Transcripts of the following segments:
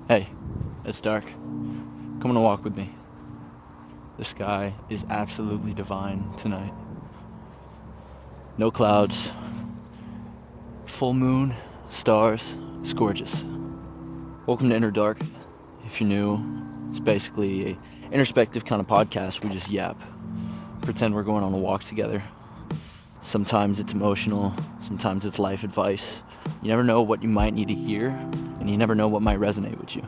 Hey, it's dark. Come on a walk with me. The sky is absolutely divine tonight. No clouds, full moon, stars. It's gorgeous. Welcome to Interdark. If you're new, it's basically a introspective kind of podcast. We just yap, pretend we're going on a walk together. Sometimes it's emotional, sometimes it's life advice. You never know what you might need to hear, and you never know what might resonate with you.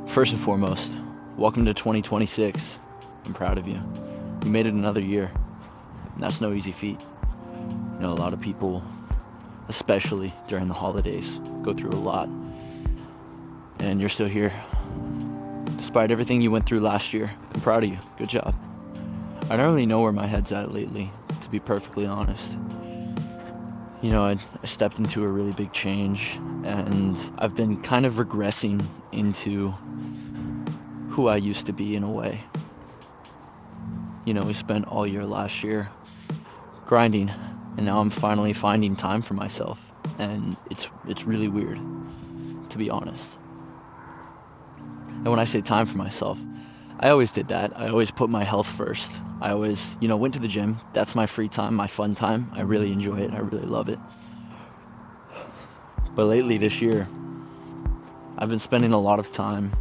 First and foremost, welcome to 2026. I'm proud of you. You made it another year, and that's no easy feat. You know, a lot of people, especially during the holidays, go through a lot, and you're still here. Despite everything you went through last year, I'm proud of you. Good job. I don't really know where my head's at lately, to be perfectly honest. You know, I stepped into a really big change, and I've been kind of regressing into who I used to be in a way. You know, we spent all year last year grinding, and now I'm finally finding time for myself, and it's really weird, to be honest. And when I say time for myself, I always did that. I always put my health first. I always, went to the gym. That's my free time, my fun time. I really enjoy it. I really love it. But lately this year, I've been spending a lot of time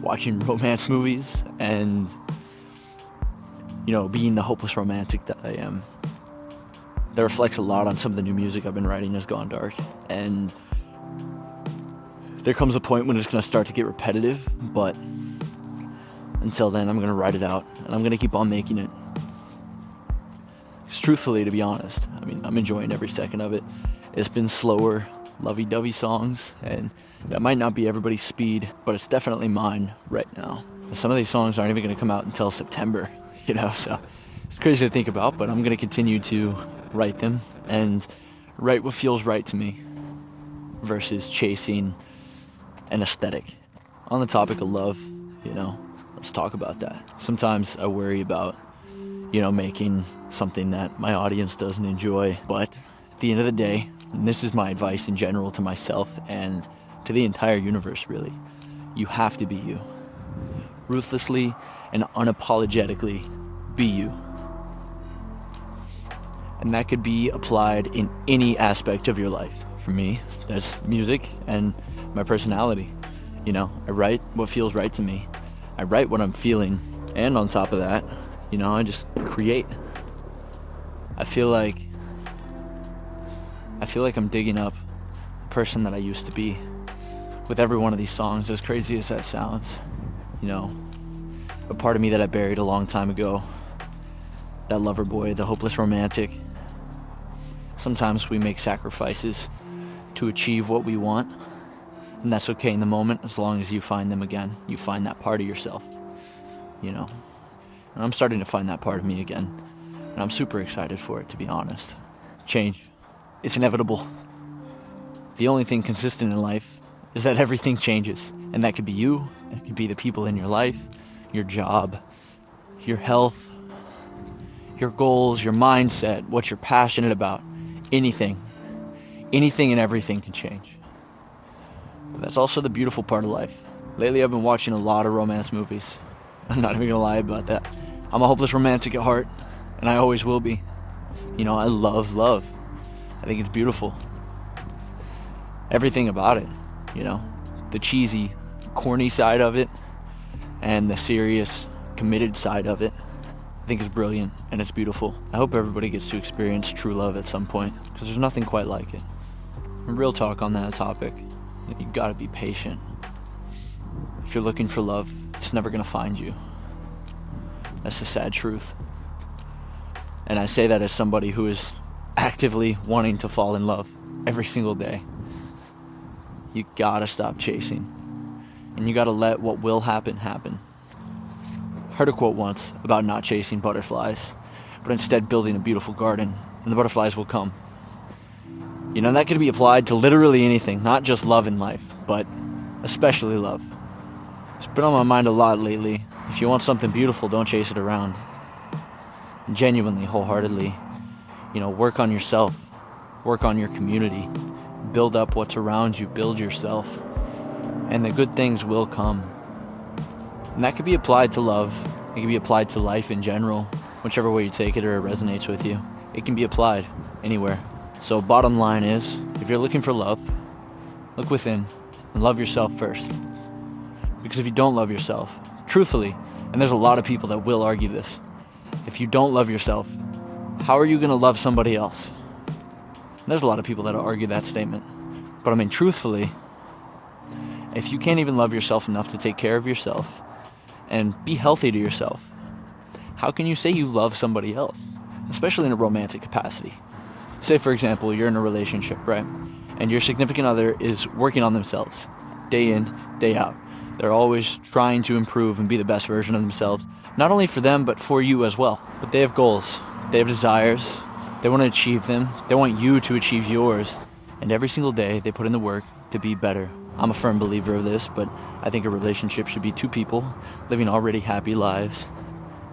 watching romance movies and, being the hopeless romantic that I am. That reflects a lot on some of the new music I've been writing has gone dark. And there comes a point when it's going to start to get repetitive, but until then, I'm going to write it out, and I'm going to keep on making it. Because truthfully, to be honest, I'm enjoying every second of it. It's been slower, lovey-dovey songs, and that might not be everybody's speed, but it's definitely mine right now. Some of these songs aren't even going to come out until September, so it's crazy to think about, but I'm going to continue to write them and write what feels right to me versus chasing an aesthetic. On the topic of love, let's talk about that. Sometimes I worry about, making something that my audience doesn't enjoy. But at the end of the day, and this is my advice in general to myself and to the entire universe, really, you have to be you. Ruthlessly and unapologetically be you. And that could be applied in any aspect of your life. For me, that's music and my personality. I write what feels right to me. I write what I'm feeling, and on top of that, I just create. I feel like I'm digging up the person that I used to be with every one of these songs, as crazy as that sounds. A part of me that I buried a long time ago, that lover boy, the hopeless romantic. Sometimes we make sacrifices to achieve what we want, and that's okay in the moment, as long as you find them again. You find that part of yourself, And I'm starting to find that part of me again, and I'm super excited for it, to be honest. Change. It's inevitable. The only thing consistent in life is that everything changes, and that could be you, that could be the people in your life, your job, your health, your goals, your mindset, what you're passionate about. Anything and everything can change. But that's also the beautiful part of life. Lately I've been watching a lot of romance movies. I'm not even gonna lie about that. I'm a hopeless romantic at heart, and I always will be. I love love. I think it's beautiful. Everything about it, the cheesy, corny side of it, and the serious, committed side of it, I think is brilliant, and it's beautiful. I hope everybody gets to experience true love at some point, because there's nothing quite like it. And real talk on that topic, you gotta be patient. If you're looking for love, it's never gonna find you. That's the sad truth. And I say that as somebody who is actively wanting to fall in love every single day. You gotta stop chasing, and you gotta let what will happen happen. I heard a quote once about not chasing butterflies, but instead building a beautiful garden, and the butterflies will come. That could be applied to literally anything, not just love in life, but especially love. It's been on my mind a lot lately. If you want something beautiful, don't chase it around. Genuinely, wholeheartedly, work on yourself, work on your community, build up what's around you, build yourself, and the good things will come. And that could be applied to love. It can be applied to life in general, whichever way you take it or it resonates with you. It can be applied anywhere. So bottom line is, if you're looking for love, look within and love yourself first. Because if you don't love yourself, truthfully, and there's a lot of people that will argue this, if you don't love yourself, how are you going to love somebody else? And there's a lot of people that argue that statement. But I mean, truthfully, if you can't even love yourself enough to take care of yourself and be healthy to yourself, how can you say you love somebody else? Especially in a romantic capacity. Say, for example, you're in a relationship, right? And your significant other is working on themselves, day in, day out. They're always trying to improve and be the best version of themselves, not only for them, but for you as well. But they have goals, they have desires, they want to achieve them, they want you to achieve yours, and every single day they put in the work to be better. I'm a firm believer of this, but I think a relationship should be two people living already happy lives.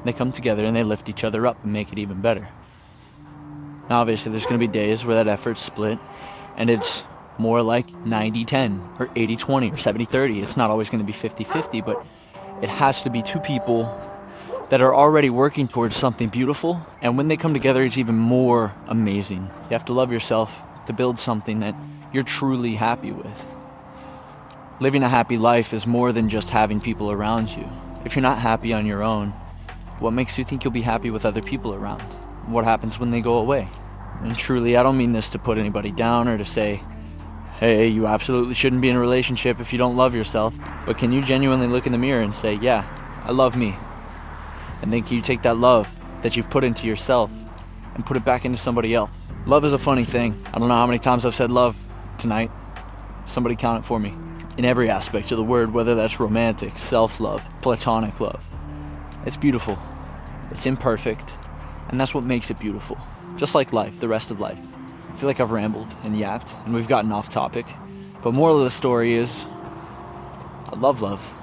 They come together and they lift each other up and make it even better. Now obviously there's going to be days where that effort's split and it's more like 90-10 or 80-20 or 70-30. It's not always going to be 50-50, but it has to be two people that are already working towards something beautiful, and when they come together it's even more amazing. You have to love yourself to build something that you're truly happy with. Living a happy life is more than just having people around you. If you're not happy on your own, what makes you think you'll be happy with other people around? What happens when they go away? And truly, I don't mean this to put anybody down or to say, hey, you absolutely shouldn't be in a relationship if you don't love yourself. But can you genuinely look in the mirror and say, yeah, I love me? And then can you take that love that you've put into yourself and put it back into somebody else? Love is a funny thing. I don't know how many times I've said love tonight. Somebody count it for me. In every aspect of the word, whether that's romantic, self-love, platonic love. It's beautiful. It's imperfect. And that's what makes it beautiful. Just like life, the rest of life. I feel like I've rambled and yapped and we've gotten off topic. But moral of the story is, I love love.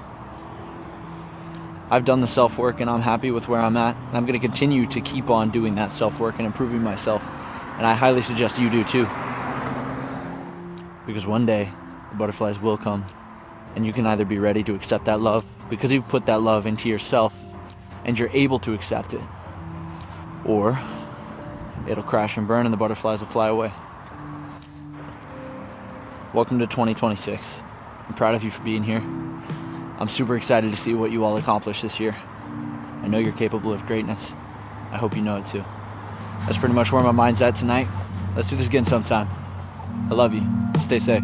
I've done the self-work and I'm happy with where I'm at. And I'm going to continue to keep on doing that self-work and improving myself. And I highly suggest you do too. Because one day, the butterflies will come. And you can either be ready to accept that love because you've put that love into yourself and you're able to accept it. Or it'll crash and burn and the butterflies will fly away. Welcome to 2026. I'm proud of you for being here. I'm super excited to see what you all accomplish this year. I know you're capable of greatness. I hope you know it too. That's pretty much where my mind's at tonight. Let's do this again sometime. I love you. Stay safe.